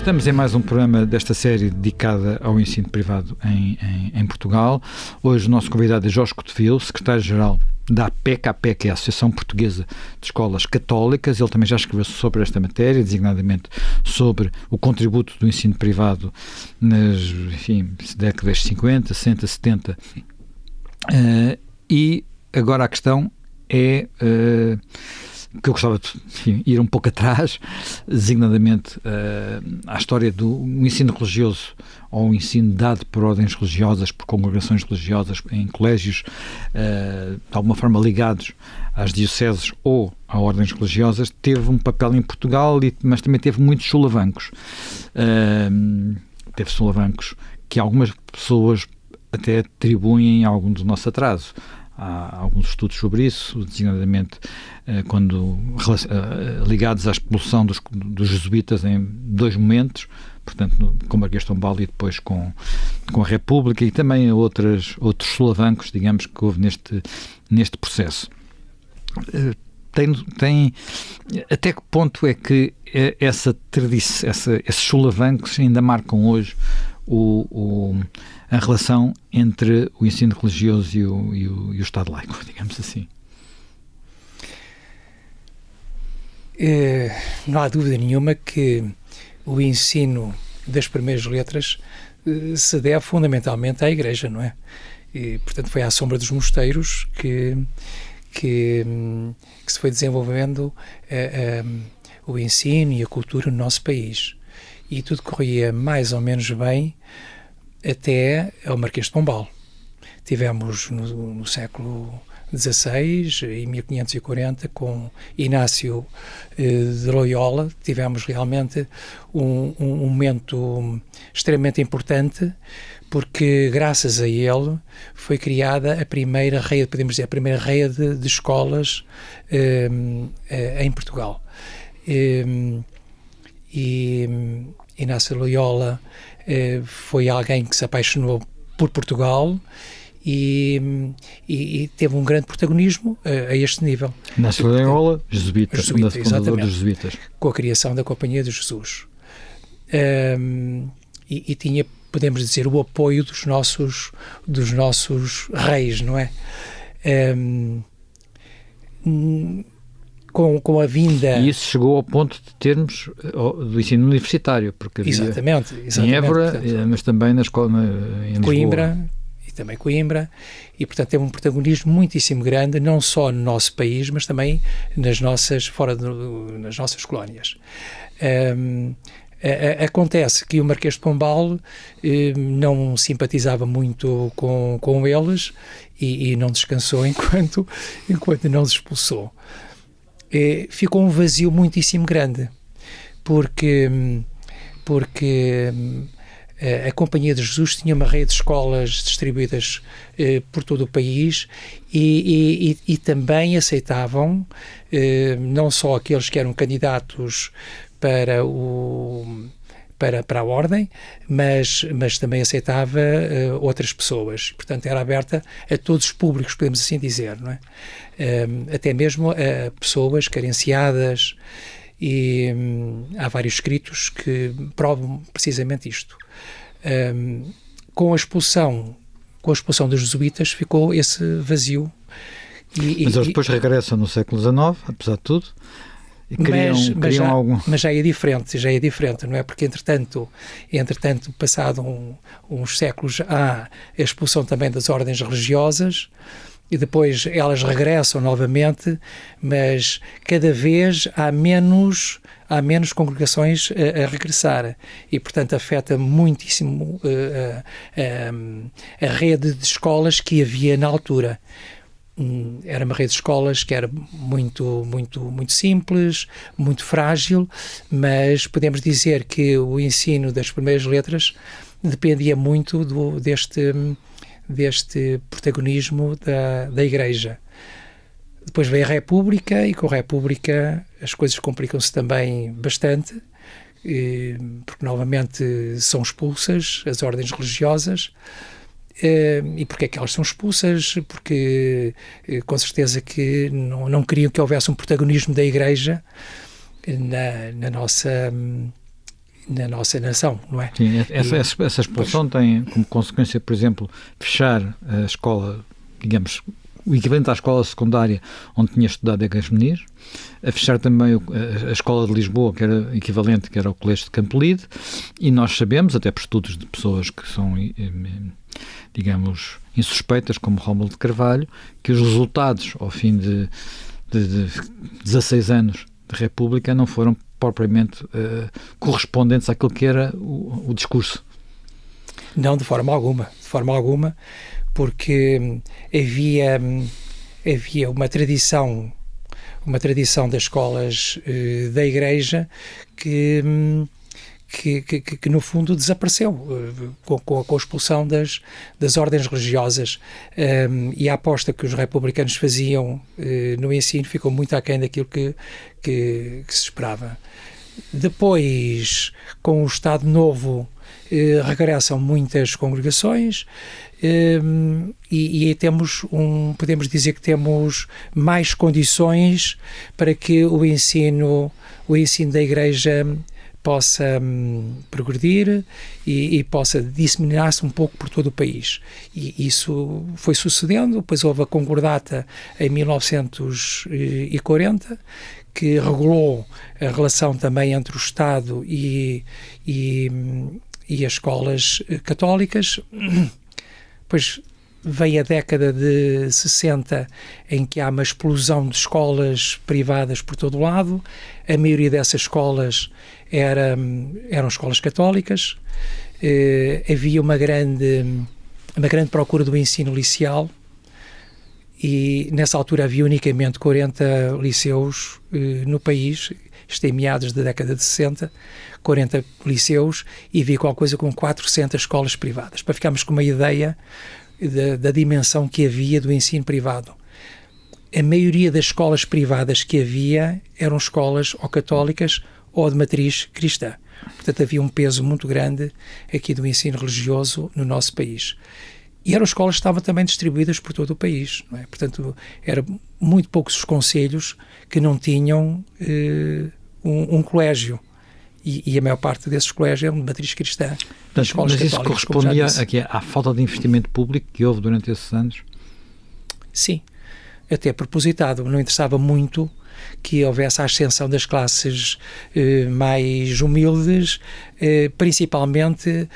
Estamos em mais um programa desta série dedicada ao ensino privado em Portugal. Hoje o nosso convidado é Jorge Cotovil, secretário-geral da APEC. A APEC é a Associação Portuguesa de Escolas Católicas. Ele também já escreveu sobre esta matéria, designadamente sobre o contributo do ensino privado nas, décadas 50, 60, 70. E agora a questão é... que eu gostava de ir um pouco atrás, designadamente à história do ensino religioso, ou o ensino dado por ordens religiosas, por congregações religiosas, em colégios, de alguma forma ligados às dioceses ou a ordens religiosas, teve um papel em Portugal, mas também teve muitos solavancos. Teve solavancos que algumas pessoas até atribuem a algum do nosso atraso. Há alguns estudos sobre isso, designadamente ligados à expulsão dos jesuítas em dois momentos, portanto, com Marquês de Pombal e depois com a República, e também outros solavancos, digamos, que houve neste processo. Até que ponto é que essa tradição, esses solavancos ainda marcam hoje a relação entre o ensino religioso e o Estado laico, digamos assim? Não há dúvida nenhuma que o ensino das primeiras letras se deve fundamentalmente à Igreja, não é? E, portanto, foi à sombra dos mosteiros que se foi desenvolvendo o ensino e a cultura no nosso país. E tudo corria mais ou menos bem até ao Marquês de Pombal. Tivemos no século XVI, em 1540, com Inácio de Loyola, tivemos realmente um momento extremamente importante, porque graças a ele foi criada a primeira rede, podemos dizer, a primeira rede de escolas em Portugal. E Inácio de Loyola foi alguém que se apaixonou por Portugal e teve um grande protagonismo a este nível. Inácio de Loyola, jesuíta, fundador dos jesuítas. Com a criação da Companhia de Jesus. E tinha, podemos dizer, o apoio dos nossos reis, não é? Com a vinda... E isso chegou ao ponto de termos do ensino universitário, porque havia exatamente, em Évora, portanto, mas também na escola em Coimbra, Lisboa. E também Coimbra, e portanto teve um protagonismo muitíssimo grande, não só no nosso país, mas também nas nossas colónias. Acontece que o Marquês de Pombal não simpatizava muito com eles e não descansou enquanto não os expulsou. Ficou um vazio muitíssimo grande, porque a Companhia de Jesus tinha uma rede de escolas distribuídas por todo o país e também aceitavam não só aqueles que eram candidatos para a ordem, mas também aceitava outras pessoas. Portanto, era aberta a todos os públicos, podemos assim dizer, não é? Até mesmo a pessoas carenciadas, e há vários escritos que provam precisamente isto. Com a expulsão dos jesuítas ficou esse vazio. Mas eles depois regressam no século XIX, apesar de tudo, e criam algum... Mas já é diferente, não é? Porque, entretanto passado uns séculos, há a expulsão também das ordens religiosas, e depois elas regressam novamente, mas cada vez há menos congregações a regressar, e portanto afeta muitíssimo a rede de escolas que havia na altura. Era uma rede de escolas que era muito simples, muito frágil, mas podemos dizer que o ensino das primeiras letras dependia muito deste protagonismo da Igreja. Depois veio a República, e com a República as coisas complicam-se também bastante, porque novamente são expulsas as ordens religiosas. E porque é que elas são expulsas? Porque com certeza que não queriam que houvesse um protagonismo da Igreja na nossa nação, não é? Sim, essa expulsão tem como consequência, por exemplo, fechar a escola, digamos, o equivalente à escola secundária onde tinha estudado Egas Meniz, a fechar também a escola de Lisboa, que era equivalente, que era o Colégio de Campolide, e nós sabemos, até por estudos de pessoas que são, digamos, insuspeitas, como Rómulo de Carvalho, que os resultados, ao fim de 16 anos de República, não foram propriamente correspondentes àquilo que era o discurso. Não, de forma alguma, porque havia uma tradição das escolas da Igreja que no fundo desapareceu com a expulsão das ordens religiosas, e a aposta que os republicanos faziam no ensino ficou muito aquém daquilo que se esperava. Depois, com o Estado Novo, regressam muitas congregações, e podemos dizer que temos mais condições para que o ensino da Igreja possa progredir e possa disseminar-se um pouco por todo o país. E isso foi sucedendo. Depois houve a Concordata em 1940, que regulou a relação também entre o Estado e as escolas católicas. Depois veio a década de 60, em que há uma explosão de escolas privadas por todo o lado. A maioria dessas escolas eram escolas católicas. Havia uma grande procura do ensino liceal, e nessa altura havia unicamente 40 liceus no país. Isto em meados da década de 60, 40 liceus, e havia qualquer coisa com 400 escolas privadas, para ficarmos com uma ideia da dimensão que havia do ensino privado. A maioria das escolas privadas que havia eram escolas ou católicas ou de matriz cristã. Portanto, havia um peso muito grande aqui do ensino religioso no nosso país. E eram escolas que estavam também distribuídas por todo o país, não é? Portanto, eram muito poucos os concelhos que não tinham um colégio. E a maior parte desses colégios eram de matriz cristã. Mas isso correspondia aqui à falta de investimento público que houve durante esses anos? Sim, até propositado. Não interessava muito que houvesse a ascensão das classes mais humildes, principalmente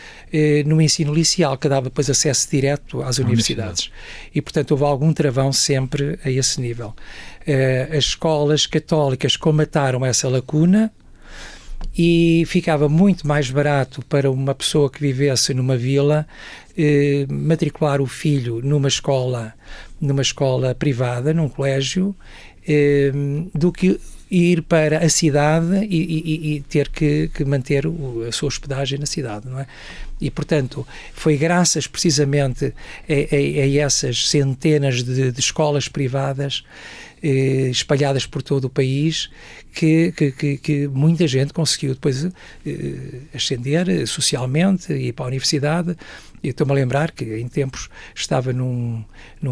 no ensino liceal, que dava depois acesso direto às universidades. E, portanto, houve algum travão sempre a esse nível. As escolas católicas comataram essa lacuna, e ficava muito mais barato para uma pessoa que vivesse numa vila matricular o filho numa escola privada, num colégio, do que ir para a cidade e ter que manter a sua hospedagem na cidade, não é? E, portanto, foi graças precisamente a essas centenas de escolas privadas espalhadas por todo o país que muita gente conseguiu depois ascender socialmente e ir para a universidade. Eu estou-me a lembrar que em tempos estava num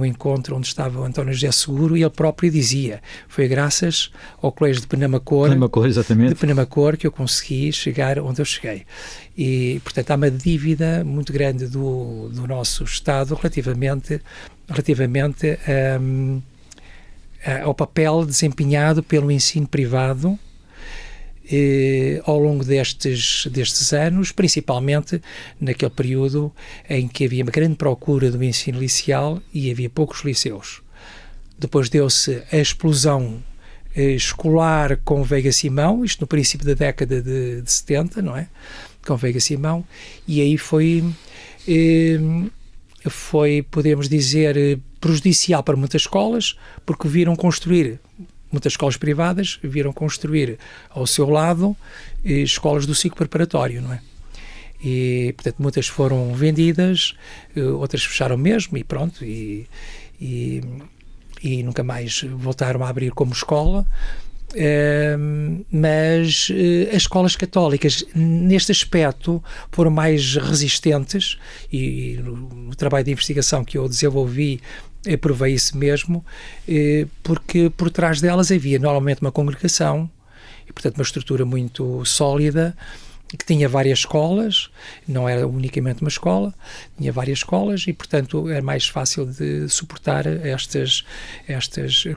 encontro onde estava o António José Seguro, e ele próprio dizia: foi graças ao Colégio de Penamacor, que eu consegui chegar onde eu cheguei. E, portanto, há uma dívida muito grande do nosso Estado relativamente ao papel desempenhado pelo ensino privado ao longo destes anos, principalmente naquele período em que havia uma grande procura do ensino liceal e havia poucos liceus. Depois deu-se a explosão escolar com Veiga Simão, isto no princípio da década de 70, não é? Com Veiga Simão, e aí foi, podemos dizer, prejudicial para muitas escolas, porque muitas escolas privadas viram construir ao seu lado escolas do ciclo preparatório, não é? E, portanto, muitas foram vendidas, outras fecharam mesmo, e pronto, e nunca mais voltaram a abrir como escola. Mas as escolas católicas neste aspecto foram mais resistentes, e no trabalho de investigação que eu desenvolvi provei isso mesmo, porque por trás delas havia normalmente uma congregação e, portanto, uma estrutura muito sólida, que tinha várias escolas, não era unicamente uma escola, tinha várias escolas e, portanto, é mais fácil de suportar estas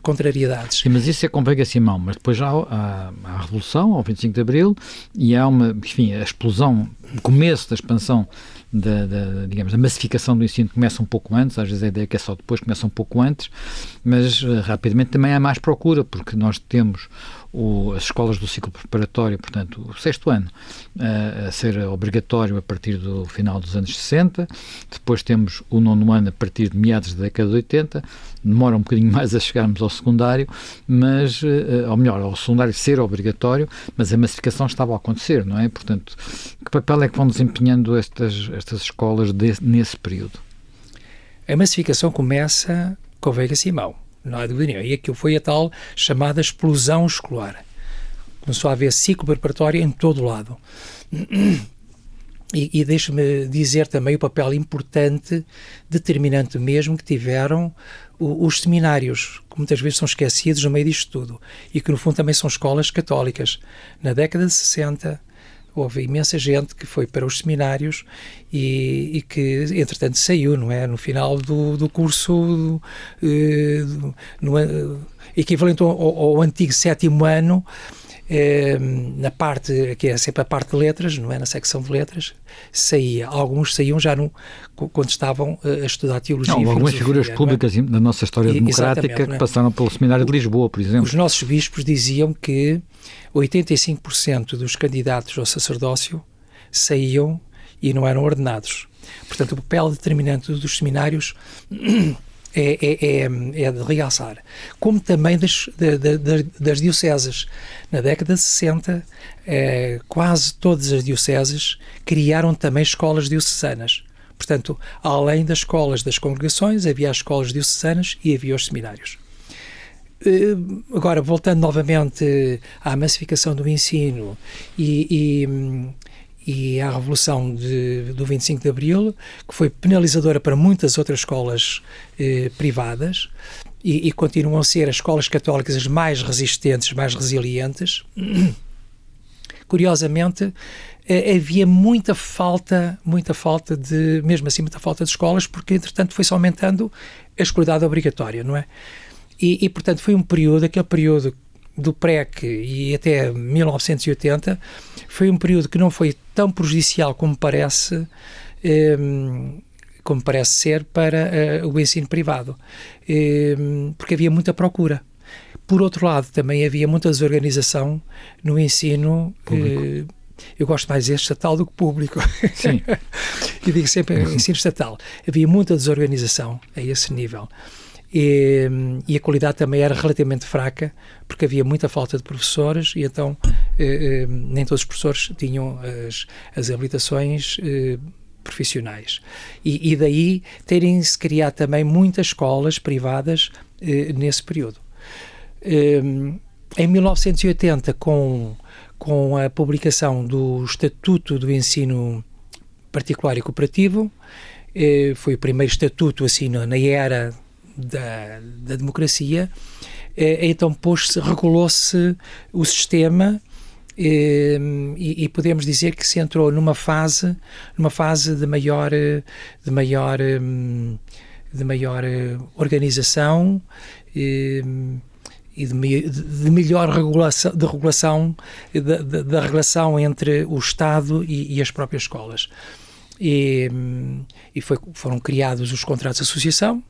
contrariedades. Sim, mas isso é com Veiga Simão, mas depois já há a Revolução, ao 25 de Abril, e há a explosão, o começo da expansão digamos, a massificação do ensino começa um pouco antes, às vezes a ideia é que é só depois, começa um pouco antes, mas rapidamente também há mais procura, porque nós temos as escolas do ciclo preparatório, portanto, o 6º ano, a ser obrigatório a partir do final dos anos 60, depois temos o 9º ano a partir de meados da década de 80, demora um bocadinho mais a chegarmos ao secundário, mas, ou melhor, ao secundário ser obrigatório, mas a massificação estava a acontecer, não é? Portanto, que papel é que vão desempenhando estas escolas nesse período? A massificação começa com Veiga Simão, não há dúvida nenhuma, e aquilo foi a tal chamada explosão escolar. Começou a haver ciclo preparatório em todo o lado. E deixe-me dizer também o papel importante, determinante mesmo, que tiveram os seminários, que muitas vezes são esquecidos no meio disto tudo, e que no fundo também são escolas católicas. Na década de 60 houve imensa gente que foi para os seminários e que, entretanto, saiu, não é? No final do curso, equivalente ao antigo 7º ano, na parte, que é sempre a parte de letras, não é? Na secção de letras, alguns saíam já quando estavam a estudar teologia. Não, algumas figuras públicas da nossa história democrática que passaram pelo Seminário de Lisboa, por exemplo. Os nossos bispos diziam que 85% dos candidatos ao sacerdócio saíam e não eram ordenados. Portanto, o papel determinante dos seminários é de realçar. Como também das dioceses. Na década de 60, quase todas as dioceses criaram também escolas diocesanas. Portanto, além das escolas das congregações, havia as escolas diocesanas e havia os seminários. Agora, voltando novamente à massificação do ensino e à Revolução do 25 de Abril, que foi penalizadora para muitas outras escolas privadas, e continuam a ser as escolas católicas as mais resistentes, mais resilientes. Curiosamente, havia muita falta mesmo assim, muita falta de escolas, porque, entretanto, foi-se aumentando a escolaridade obrigatória, não é? E, portanto, foi aquele período do PREC e até 1980, foi um período que não foi tão prejudicial como parece ser para o ensino privado, porque havia muita procura. Por outro lado, também havia muita desorganização no ensino público. Eu gosto mais deste estatal do que público. Sim. E digo sempre ensino estatal. Havia muita desorganização a esse nível. E a qualidade também era relativamente fraca, porque havia muita falta de professores e então nem todos os professores tinham as habilitações profissionais. E daí terem-se criado também muitas escolas privadas nesse período. Em 1980, com a publicação do Estatuto do Ensino Particular e Cooperativo, foi o primeiro estatuto assim na era da democracia, então regulou-se o sistema e podemos dizer que se entrou numa fase de maior organização e de melhor regulação da relação entre o Estado e as próprias escolas. Foram criados os contratos de associação.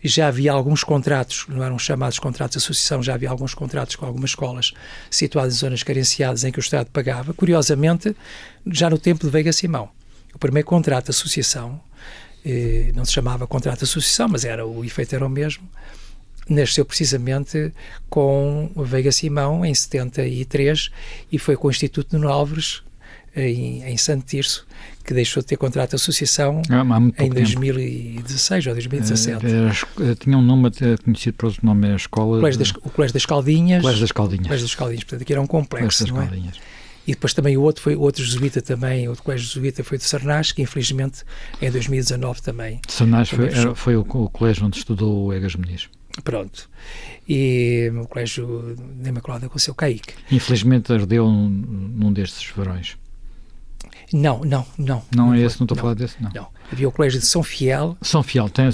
Já havia alguns contratos, não eram chamados contratos de associação, já havia alguns contratos com algumas escolas situadas em zonas carenciadas em que o Estado pagava. Curiosamente, já no tempo de Veiga Simão, o primeiro contrato de associação, não se chamava contrato de associação, mas o efeito era o mesmo, nasceu precisamente com Veiga Simão em 73 e foi com o Instituto de Nuno Álvares em Santo Tirso, que deixou de ter contrato de associação em 2016 ou 2017. Tinha um nome conhecido por outro nome, a escola... O Colégio das Caldinhas. Colégio das Caldinhas. Portanto, aqui era um complexo, não é? E depois também o outro jesuíta também, o colégio jesuíta foi de Sarnás, que infelizmente em 2019 também... Sarnás foi o colégio onde estudou o Egas Meniz. Pronto. E o colégio da Imaculada Conceição Caíque. Infelizmente ardeu num destes verões. Não. Não é esse, não estou a falar desse, não. Não. Havia o colégio de São Fiel. São Fiel, tem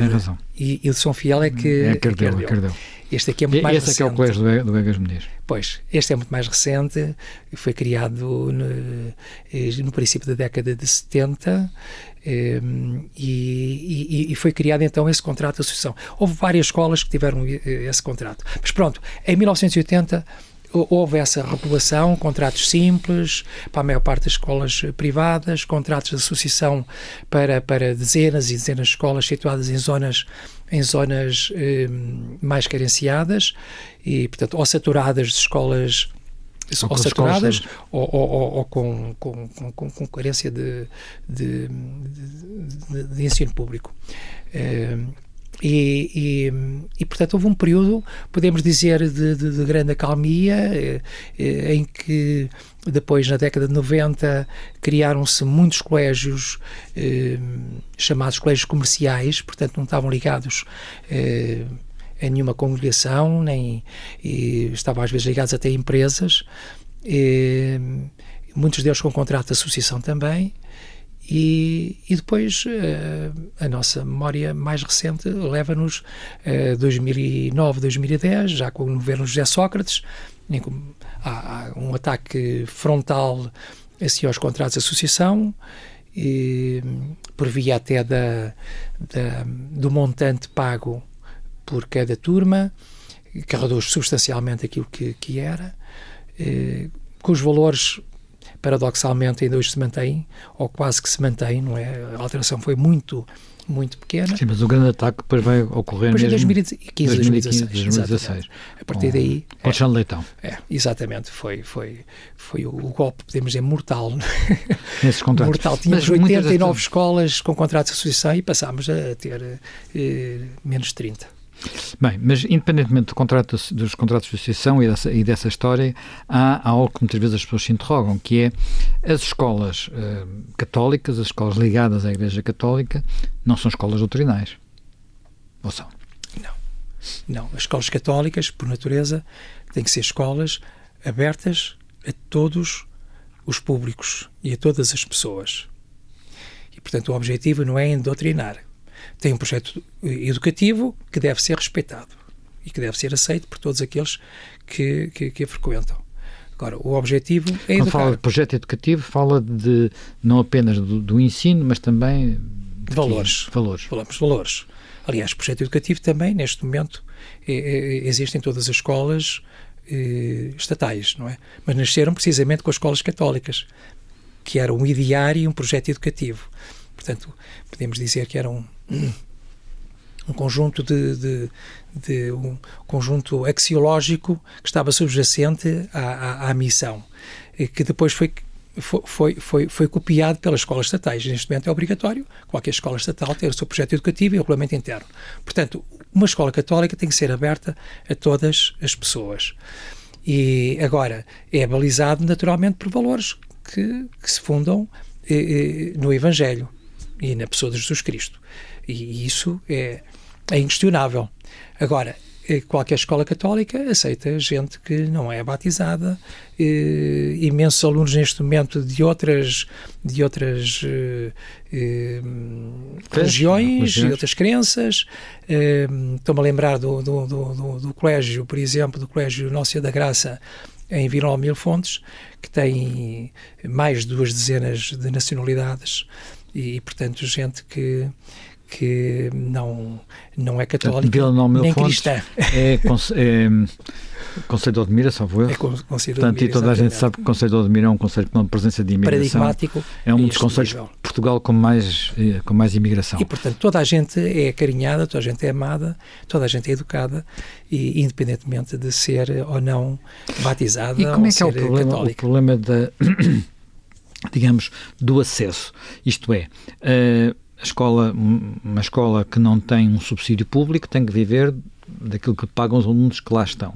razão. E o de São Fiel é que Cardeu. Este aqui é muito mais recente. Esse é que é o colégio do Egas Meniz. Pois, este é muito mais recente, foi criado no princípio da década de 70 e foi criado então esse contrato de associação. Houve várias escolas que tiveram esse contrato. Mas pronto, em 1980 houve essa regulação, contratos simples para a maior parte das escolas privadas, contratos de associação para dezenas e dezenas de escolas situadas em zonas mais carenciadas e, portanto, ou saturadas de escolas ou com carência de ensino público. E, portanto, houve um período, podemos dizer, de grande acalmia, em que depois, na década de 90, criaram-se muitos colégios chamados colégios comerciais, portanto não estavam ligados a nenhuma congregação, nem estavam às vezes ligados até a empresas, muitos deles com contrato de associação também. E depois a nossa memória mais recente leva-nos a 2009, 2010, já com o governo José Sócrates, há um ataque frontal assim, aos contratos de associação, por via até do montante pago por cada turma, que reduz substancialmente aquilo que era, com os valores paradoxalmente ainda hoje se mantém, ou quase que se mantém, não é? A alteração foi muito pequena. Sim, mas o grande ataque depois vai ocorrer mesmo em 2015, 2016. A partir daí... Com o Alexandre Leitão. Exatamente. Foi o golpe, podemos dizer, mortal. Nesses contratos. Mortal. Tínhamos 89 escolas com contratos de associação e passámos a ter menos de 30. Bem, mas independentemente dos contratos de associação e dessa história, há algo que muitas vezes as pessoas se interrogam, que é as escolas católicas, as escolas ligadas à Igreja Católica, não são escolas doutrinais. Ou são? Não. As escolas católicas, por natureza, têm que ser escolas abertas a todos os públicos e a todas as pessoas. E, portanto, o objetivo não é endoutrinar. Tem um projeto educativo que deve ser respeitado e que deve ser aceito por todos aqueles que a frequentam. Agora, o objetivo é educar. Quando fala de projeto educativo, fala de não apenas do ensino, mas também de valores. Falamos de valores. Aliás, projeto educativo também, neste momento, existe em todas as escolas estatais, não é? Mas nasceram precisamente com as escolas católicas, que era um ideário e um projeto educativo. Portanto, podemos dizer que era um conjunto um conjunto axiológico que estava subjacente à missão, que depois foi copiado pelas escolas estatais. Neste momento é obrigatório qualquer escola estatal ter o seu projeto educativo e o regulamento interno. Portanto, uma escola católica tem que ser aberta a todas as pessoas. E agora é balizado naturalmente por valores que se fundam no Evangelho e na pessoa de Jesus Cristo. E isso é inquestionável. Agora, qualquer escola católica aceita gente que não é batizada, imensos alunos neste momento de outras religiões e outras crenças. Estou-me a lembrar do colégio, por exemplo, do Colégio Nossa Senhora da Graça em Vila Nova de Mil Fontes, que tem mais de 2 dezenas de nacionalidades e portanto, gente que não é católica nem cristã. É Conselho de Odmira, salvo eu. Portanto, e toda a gente sabe que o Conselho de Odmira é um conselho com uma presença de imigração. Paradigmático. É um dos conselhos de Portugal com mais imigração. E, portanto, toda a gente é acarinhada, toda a gente é amada, toda a gente é educada, e independentemente de ser ou não batizada ou ser católica. E como é que é o problema digamos, do acesso? Isto é... uma escola que não tem um subsídio público tem que viver daquilo que pagam os alunos que lá estão.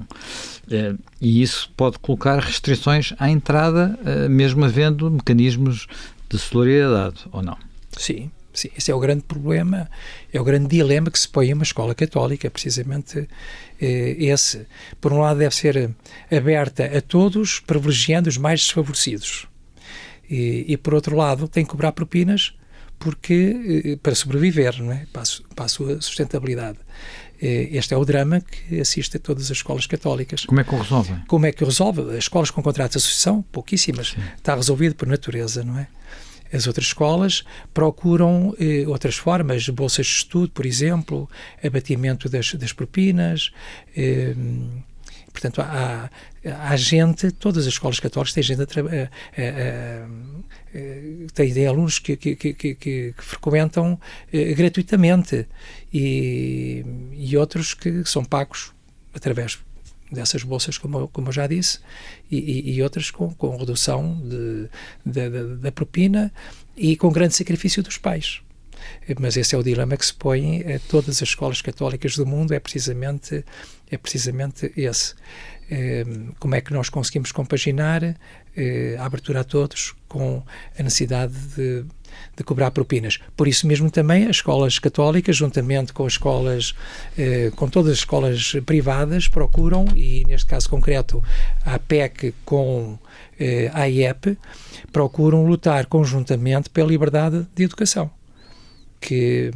E isso pode colocar restrições à entrada, mesmo havendo mecanismos de solidariedade, ou não? Sim. Esse é o grande problema, é o grande dilema que se põe em uma escola católica, precisamente esse. Por um lado, deve ser aberta a todos, privilegiando os mais desfavorecidos. E por outro lado, tem que cobrar propinas para sobreviver, não é? Para a sua sustentabilidade. Este é o drama que assiste a todas as escolas católicas. Como é que o resolvem? Como é que o resolve? As escolas com contrato de associação, pouquíssimas. Sim. Está resolvido por natureza, não é? As outras escolas procuram outras formas, bolsas de estudo, por exemplo, abatimento das propinas. Portanto, há gente, todas as escolas católicas têm gente têm alunos que frequentam gratuitamente e outros que são pagos através dessas bolsas, como eu já disse, e outras com redução da propina e com grande sacrifício dos pais. Mas esse é o dilema que se põe a todas as escolas católicas do mundo, é precisamente esse. Como é que nós conseguimos compaginar a abertura a todos com a necessidade de cobrar propinas. Por isso mesmo também as escolas católicas, juntamente com as escolas, com todas as escolas privadas, procuram, e neste caso concreto a APEC com a AIEP, procuram lutar conjuntamente pela liberdade de educação, que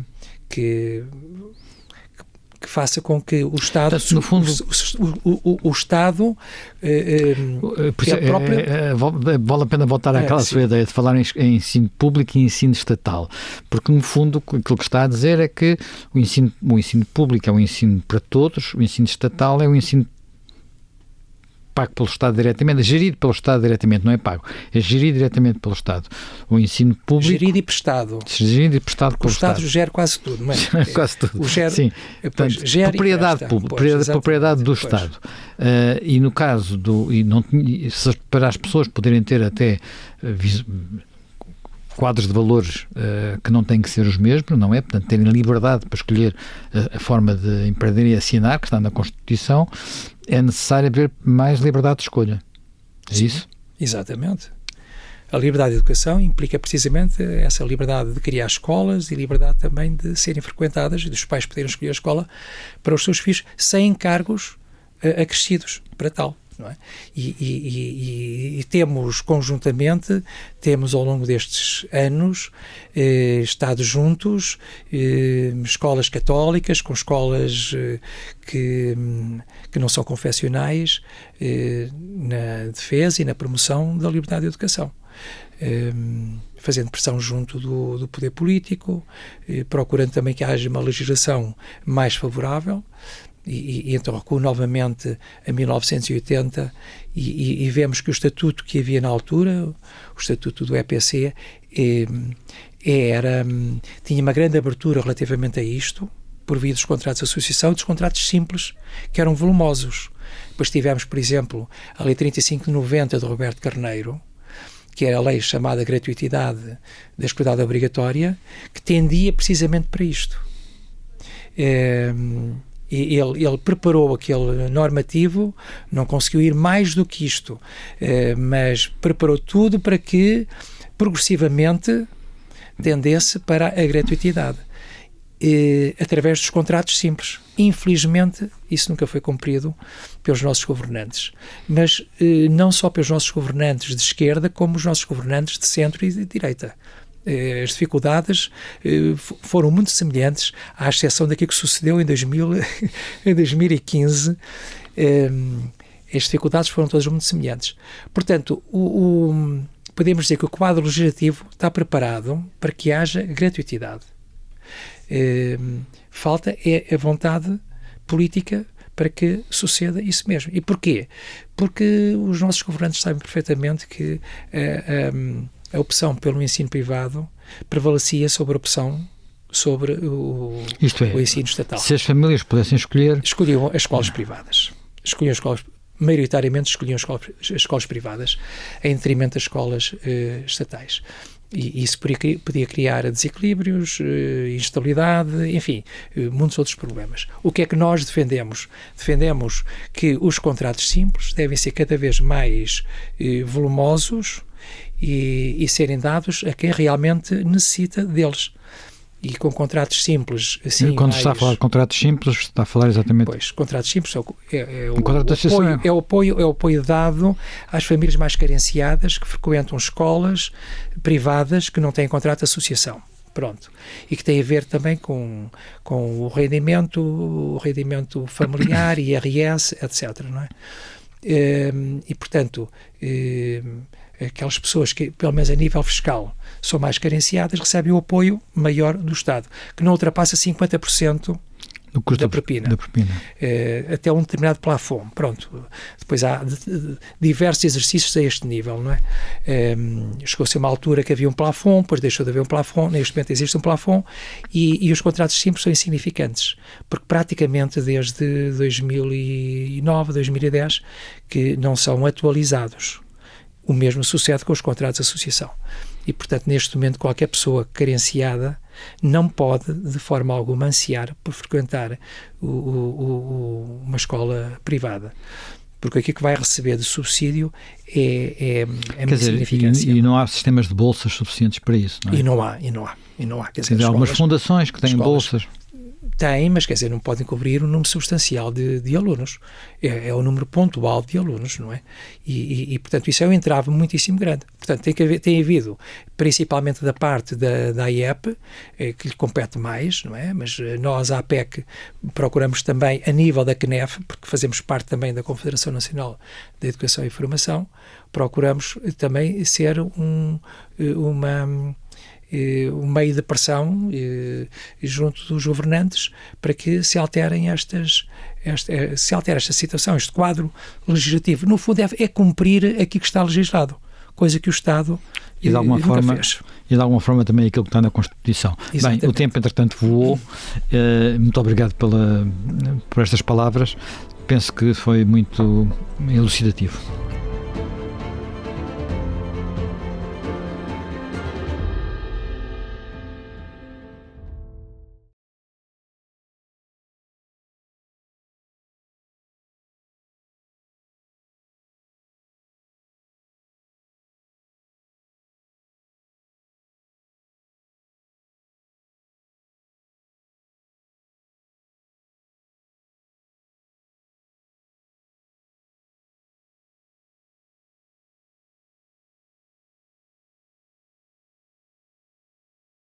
faça com que o Estado, portanto, no fundo, o Estado vale a pena voltar àquela sua ideia de falar em ensino público e ensino estatal, porque no fundo aquilo que está a dizer é que o ensino público é um ensino para todos, o ensino estatal é um ensino pago pelo Estado diretamente, gerido pelo Estado diretamente, não é pago, é gerido diretamente pelo Estado. O ensino público... Gerido e prestado. Gerido e prestado pelo Estado. O Estado gera quase tudo, não é? Quase tudo. Sim. Portanto, propriedade pública, propriedade do Estado. E no caso para as pessoas poderem ter até quadros de valores que não têm que ser os mesmos, não é? Portanto, terem liberdade para escolher a forma de empreender e assinar, que está na Constituição, é necessário haver mais liberdade de escolha. É Sim, isso? Exatamente. A liberdade de educação implica precisamente essa liberdade de criar escolas e liberdade também de serem frequentadas e dos pais poderem escolher a escola para os seus filhos sem encargos acrescidos para tal. Não é? E temos conjuntamente, temos ao longo destes anos estado juntos, escolas católicas com escolas que não são confessionais, na defesa e na promoção da liberdade de educação. Fazendo pressão junto do poder político, procurando também que haja uma legislação mais favorável. E então recuo novamente a 1980 e vemos que o estatuto que havia na altura, o estatuto do EPC, tinha uma grande abertura relativamente a isto, por via dos contratos de associação e dos contratos simples, que eram volumosos. Depois tivemos, por exemplo, a Lei 3590 de Roberto Carneiro, que era a lei chamada Gratuitidade da Escolaridade Obrigatória, que tendia precisamente para isto. Ele preparou aquele normativo, não conseguiu ir mais do que isto, mas preparou tudo para que progressivamente tendesse para a gratuitidade, através dos contratos simples. Infelizmente, isso nunca foi cumprido pelos nossos governantes, mas não só pelos nossos governantes de esquerda, como os nossos governantes de centro e de direita. As dificuldades foram muito semelhantes, à exceção daquilo que sucedeu em 2015. As dificuldades foram todas muito semelhantes. Portanto, podemos dizer que o quadro legislativo está preparado para que haja gratuitidade. Falta é a vontade política para que suceda isso mesmo. E porquê? Porque os nossos governantes sabem perfeitamente que a opção pelo ensino privado prevalecia sobre a opção sobre o ensino estatal. Se as famílias pudessem escolhiam as escolas privadas. Maioritariamente escolhiam as escolas privadas em detrimento das escolas estatais. E isso podia criar desequilíbrios, instabilidade, enfim, muitos outros problemas. O que é que nós defendemos? Defendemos que os contratos simples devem ser cada vez mais volumosos e serem dados a quem realmente necessita deles. e com contratos simples, assim, quando está a falar de contratos simples, está a falar exatamente... Pois, contratos simples é o apoio dado às famílias mais carenciadas que frequentam escolas privadas que não têm contrato de associação. Pronto. E que tem a ver também com o rendimento familiar, IRS, etc. Não é? E, portanto, aquelas pessoas que, pelo menos a nível fiscal, são mais carenciadas, recebem o apoio maior do Estado, que não ultrapassa 50% do custo da propina. Até um determinado plafond. Pronto. Depois há diversos exercícios a este nível, não é? Chegou-se a uma altura que havia um plafond, depois deixou de haver um plafond, neste momento existe um plafond, e os contratos simples são insignificantes, porque praticamente desde 2009, 2010, que não são atualizados. O mesmo sucede com os contratos de associação. E, portanto, neste momento, qualquer pessoa carenciada não pode, de forma alguma, ansiar por frequentar uma escola privada. Porque aquilo que vai receber de subsídio é muito significante. E não há sistemas de bolsas suficientes para isso, não é? E não há. Quer dizer, algumas fundações que têm bolsas. Tem, mas quer dizer, não podem cobrir um número substancial de alunos. É o número pontual de alunos, não é? E portanto, isso é um entrave muitíssimo grande. Portanto, tem havido, principalmente da parte da AIEP, que lhe compete mais, não é? Mas nós, a APEC, procuramos também, a nível da CNEF, porque fazemos parte também da Confederação Nacional da Educação e Formação, procuramos também ser um meio de pressão junto dos governantes para que se alterem esta situação, este quadro legislativo. No fundo, é cumprir aquilo que está legislado, coisa que o Estado nunca fez. E de alguma forma também aquilo que está na Constituição. Exatamente. Bem, o tempo, entretanto, voou. Muito obrigado por estas palavras. Penso que foi muito elucidativo.